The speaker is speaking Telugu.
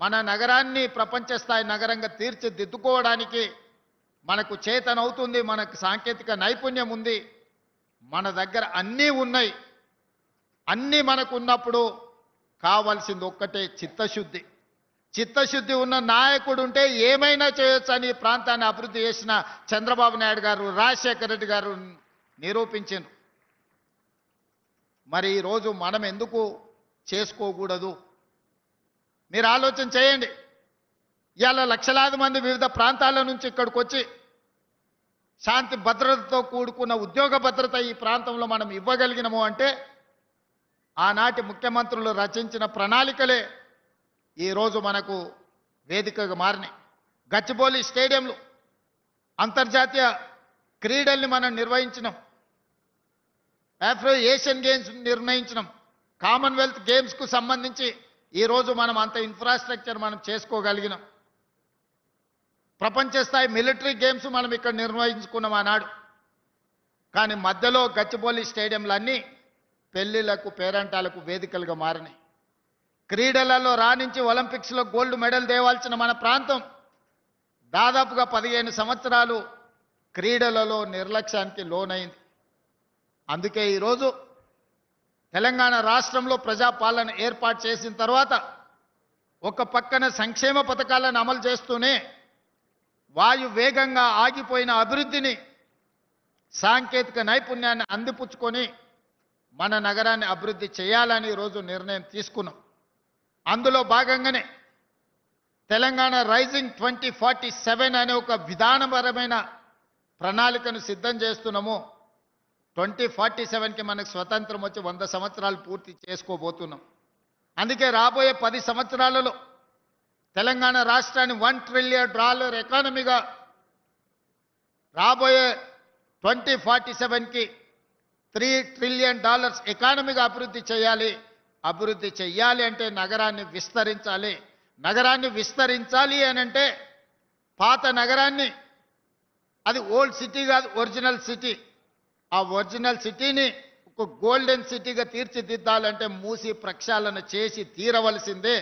మన నగరాన్ని ప్రపంచ స్థాయి నగరంగా తీర్చిదిద్దుకోవడానికి మనకు చేతనవుతుంది, మనకు సాంకేతిక నైపుణ్యం ఉంది, మన దగ్గర అన్నీ ఉన్నాయి. అన్నీ మనకు ఉన్నప్పుడు కావాల్సింది ఒక్కటే చిత్తశుద్ధి. చిత్తశుద్ధి ఉన్న నాయకుడు ఉంటే ఏమైనా చేయొచ్చని ఈ ప్రాంతాన్ని అభివృద్ధి చేసిన చంద్రబాబు నాయుడు గారు, రాజశేఖర రెడ్డి గారు నిరూపించారు. మరి ఈరోజు మనం ఎందుకు చేసుకోకూడదు? మీరు ఆలోచన చేయండి. ఇవాళ లక్షలాది మంది వివిధ ప్రాంతాల నుంచి ఇక్కడికి వచ్చి శాంతి భద్రతతో కూడుకున్న ఉద్యోగ భద్రత ఈ ప్రాంతంలో మనం ఇవ్వగలిగినము అంటే ఆనాటి ముఖ్యమంత్రులు రచించిన ప్రణాళికలే ఈరోజు మనకు వేదికగా మారినాయి. గచ్చిబౌలి స్టేడియంలో అంతర్జాతీయ క్రీడల్ని మనం నిర్వహించినాం, ఆఫ్రో ఏషియన్ గేమ్స్ నిర్ణయించినాం, కామన్వెల్త్ గేమ్స్కు సంబంధించి ఈరోజు మనం అంత ఇన్ఫ్రాస్ట్రక్చర్ మనం చేసుకోగలిగినాం. ప్రపంచ స్థాయి మిలిటరీ గేమ్స్ మనం ఇక్కడ నిర్వహించుకున్నాం ఆనాడు. కానీ మధ్యలో గచ్చిబౌలి స్టేడియంలన్నీ పెళ్లిళ్లకు, పేరంటాలకు వేదికలుగా మారినాయి. క్రీడలలో రాణించి ఒలింపిక్స్లో గోల్డ్ మెడల్ తేవాల్సిన మన ప్రాంతం దాదాపుగా 15 సంవత్సరాలు క్రీడలలో నిర్లక్ష్యానికి లోనైంది. అందుకే ఈరోజు తెలంగాణ రాష్ట్రంలో ప్రజాపాలన ఏర్పాటు చేసిన తర్వాత ఒక పక్కన సంక్షేమ పథకాలను అమలు చేస్తూనే వాయు వేగంగా ఆగిపోయిన అభివృద్ధిని, సాంకేతిక నైపుణ్యాన్ని అందిపుచ్చుకొని మన నగరాన్ని అభివృద్ధి చేయాలని ఈరోజు నిర్ణయం తీసుకున్నాం. అందులో భాగంగానే తెలంగాణ రైజింగ్ 2047 అనే ఒక విధానపరమైన ప్రణాళికను సిద్ధం చేస్తున్నాము. 2047కి మనకు స్వతంత్రం వచ్చి 100 సంవత్సరాలు పూర్తి చేసుకోబోతున్నాం. అందుకే రాబోయే 10 సంవత్సరాలలో తెలంగాణ రాష్ట్రాన్ని $1 ట్రిలియన్ ఎకానమీగా, రాబోయే 2047కి $3 ట్రిలియన్ ఎకానమీగా అభివృద్ధి చేయాలి. అభివృద్ధి చెయ్యాలి అంటే నగరాన్ని విస్తరించాలి. నగరాన్ని విస్తరించాలి అని అంటే పాత నగరాన్ని, అది ఓల్డ్ సిటీ కాదు, ఒరిజినల్ సిటీ, ఆ ఒరిజినల్ సిటీని ఒక గోల్డెన్ సిటీగా తీర్చిదిద్దాలంటే మూసి ప్రక్షాళన చేసి తీరవలసిందే.